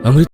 अमृत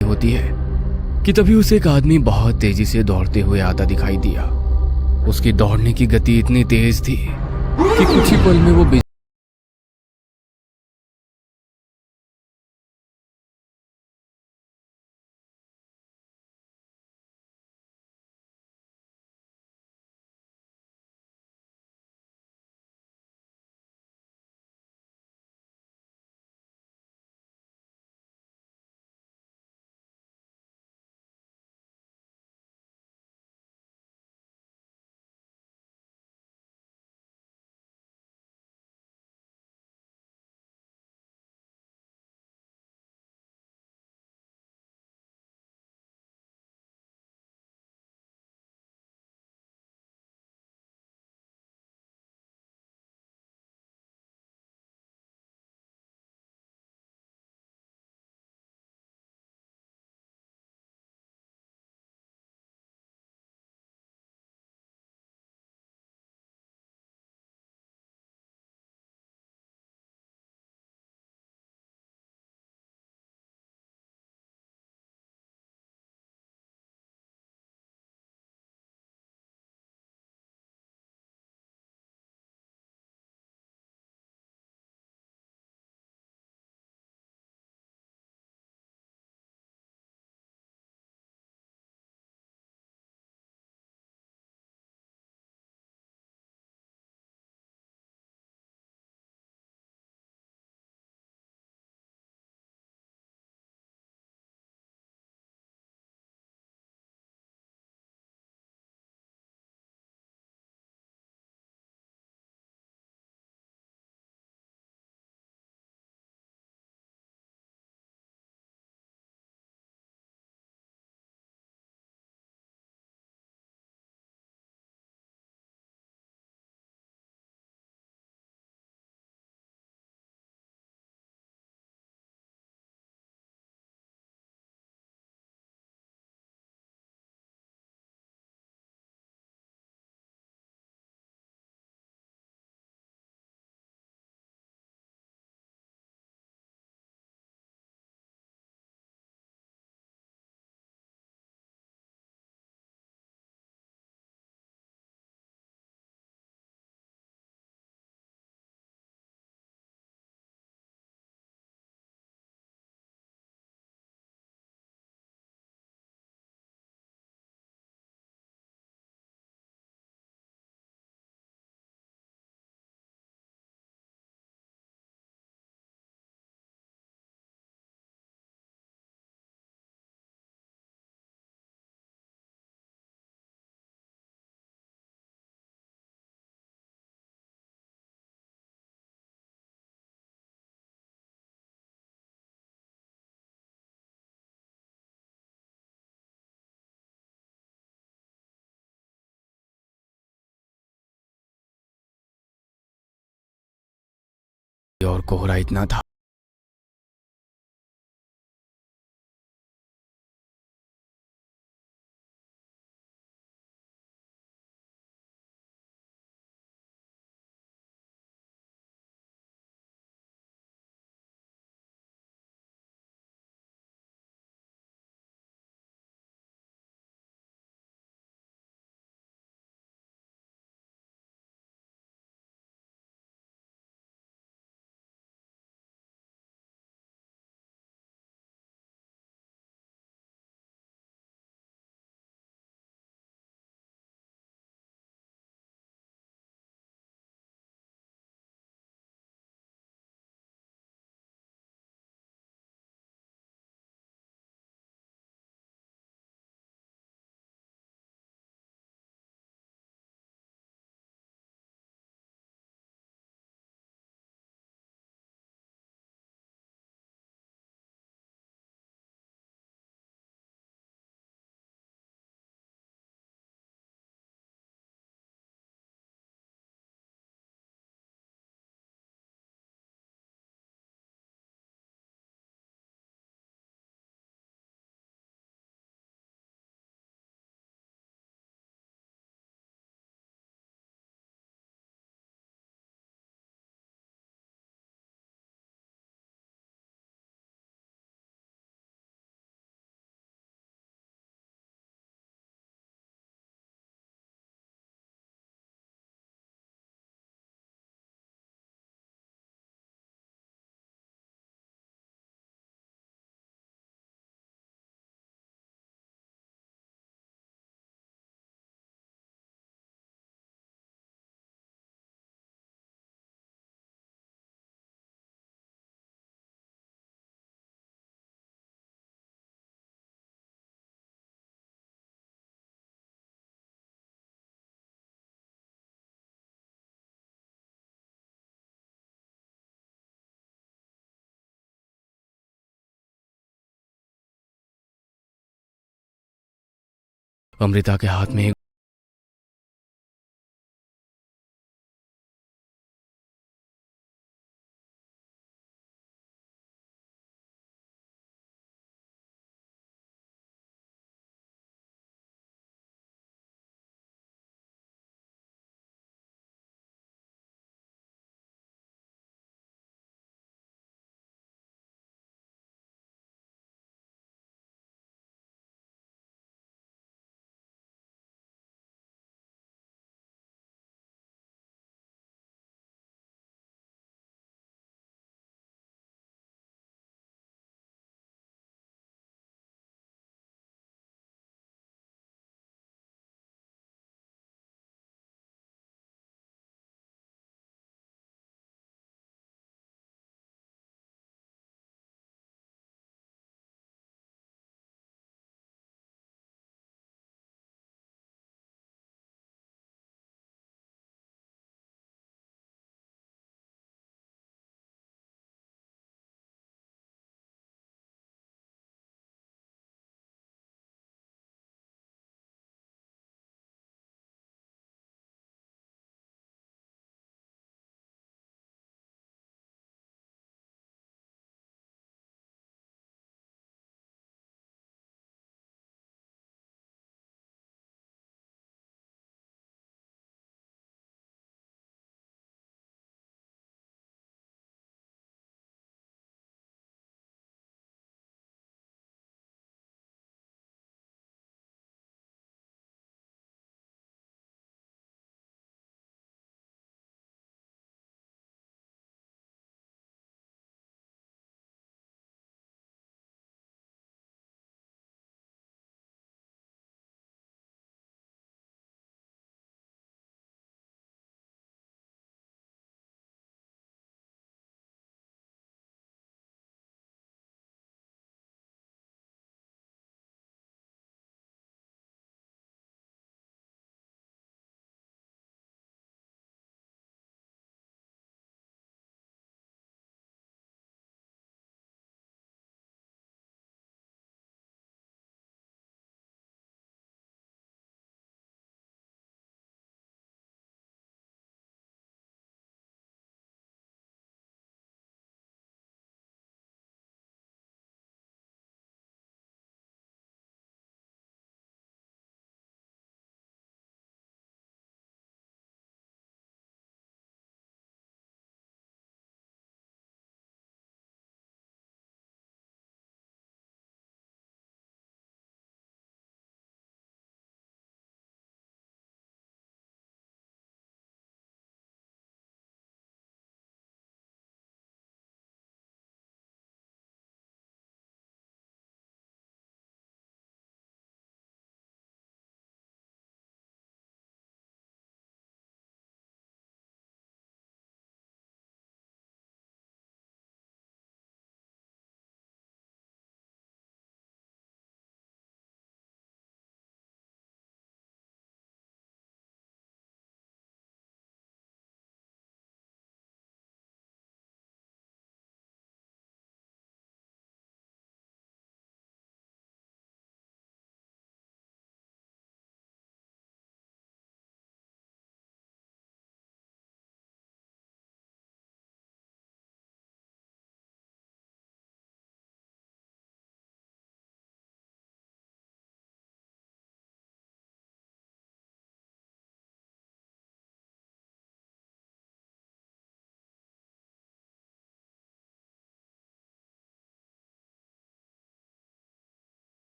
होती है कि तभी उसे एक आदमी बहुत तेजी से दौड़ते हुए आता दिखाई दिया। उसकी दौड़ने की गति इतनी तेज थी कि कुछ ही पल में वो और कोहरा इतना था। अमृता के हाथ में एक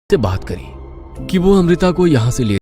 से बात करी कि वो अमृता को यहां से ले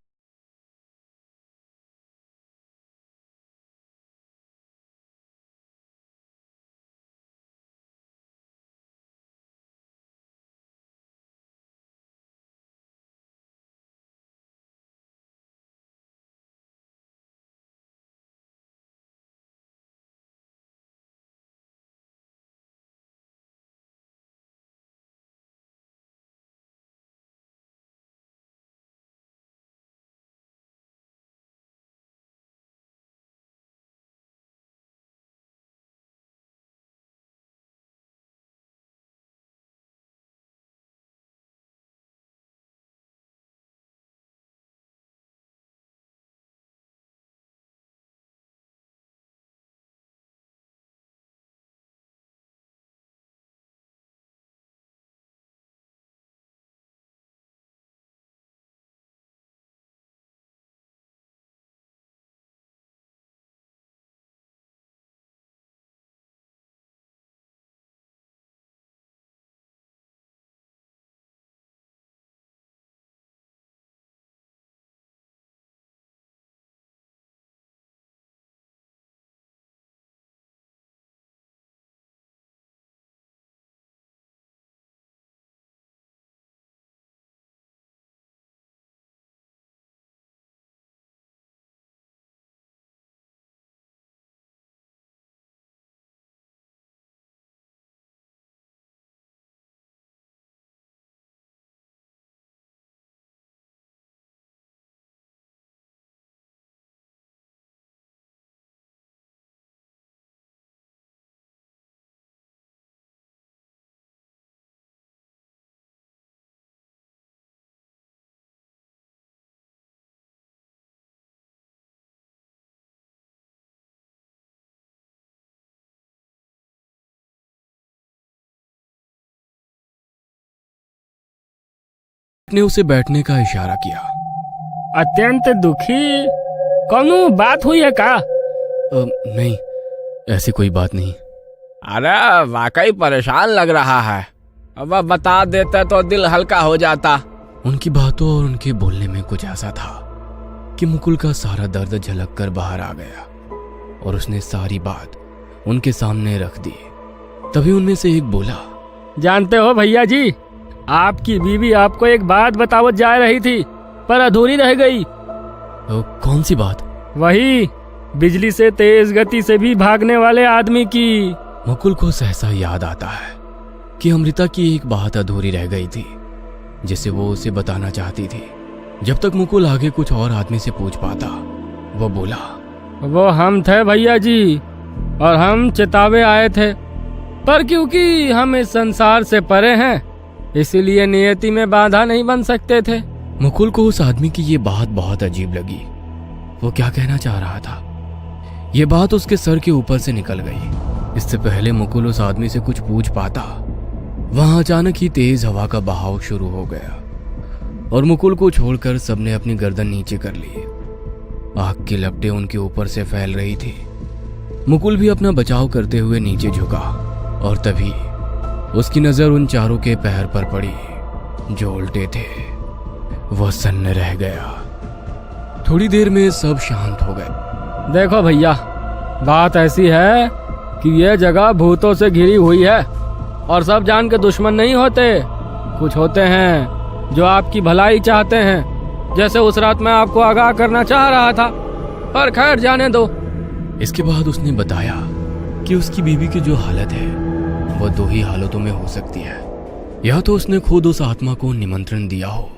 ने उसे बैठने का इशारा किया। अत्यंत दुखी? कौनो बात हुई है का? नहीं, ऐसी कोई बात नहीं। अरे वाकई परेशान लग रहा है, अब बता देते तो दिल हल्का हो जाता। उनकी बातों और उनके बोलने में कुछ ऐसा था कि मुकुल का सारा दर्द झलक कर बाहर आ गया और उसने सारी बात उनके सामने रख दी। तभी उनमें से एक बोला, जानते हो भैया जी, आपकी बीवी आपको एक बात बतावत जा रही थी पर अधूरी रह गई। कौन सी बात? वही बिजली से तेज गति से भी भागने वाले आदमी की। मुकुल को सहसा याद आता है कि अमृता की एक बात अधूरी रह गई थी जिसे वो उसे बताना चाहती थी। जब तक मुकुल आगे कुछ और आदमी से पूछ पाता, वो बोला, वो हम थे भैया जी, और हम चेतावे आए थे, पर क्योंकि हम इस संसार से परे हैं इसीलिए नियति में बाधा नहीं बन सकते थे। मुकुल को उस आदमी की ये बात बहुत अजीब लगी। वो क्या कहना चाह रहा था? ये बात उसके सर के ऊपर से निकल गई। इससे पहले मुकुल उस आदमी से कुछ पूछ पाता, वहां अचानक ही तेज हवा का बहाव शुरू हो गया और मुकुल को छोड़कर सबने अपनी गर्दन नीचे कर ली। आग की लपटें उनके ऊपर से फैल रही थी। मुकुल भी अपना बचाव करते हुए नीचे झुका और तभी उसकी नजर उन चारों के पैर पर पड़ी जो उल्टे थे। वह सन्न रह गया। थोड़ी देर में सब शांत हो गए। देखो भैया, बात ऐसी है कि यह जगह भूतों से घिरी हुई है और सब जान के दुश्मन नहीं होते। कुछ होते हैं जो आपकी भलाई चाहते हैं, जैसे उस रात मैं आपको आगाह करना चाह रहा था, पर खैर जाने दो। इसके बाद उसने बताया कि उसकी बीवी की जो हालत है वह दो ही हालतों में हो सकती है। या तो उसने खुद उस आत्मा को निमंत्रण दिया हो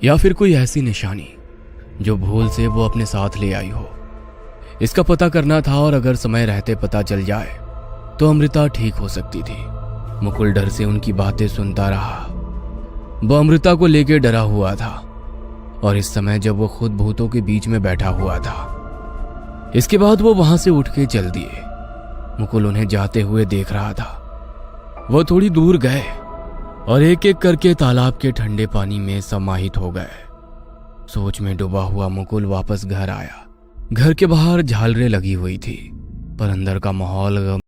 या फिर कोई ऐसी निशानी जो भूल से वो अपने साथ ले आई हो। इसका पता करना था और अगर समय रहते पता चल जाए तो अमृता ठीक हो सकती थी। मुकुल डर से उनकी बातें सुनता रहा। वो अमृता को लेकर डरा हुआ था और इस समय जब वो खुद भूतों के बीच में बैठा हुआ था। इसके बाद वो वहां से उठ के चल दिए। मुकुल उन्हें जाते हुए देख रहा था। वो थोड़ी दूर गए और एक एक करके तालाब के ठंडे पानी में समाहित हो गए। सोच में डूबा हुआ मुकुल वापस घर आया। घर के बाहर झालरें लगी हुई थी पर अंदर का माहौल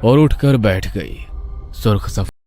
और उठकर बैठ गई। सुर्ख सफेद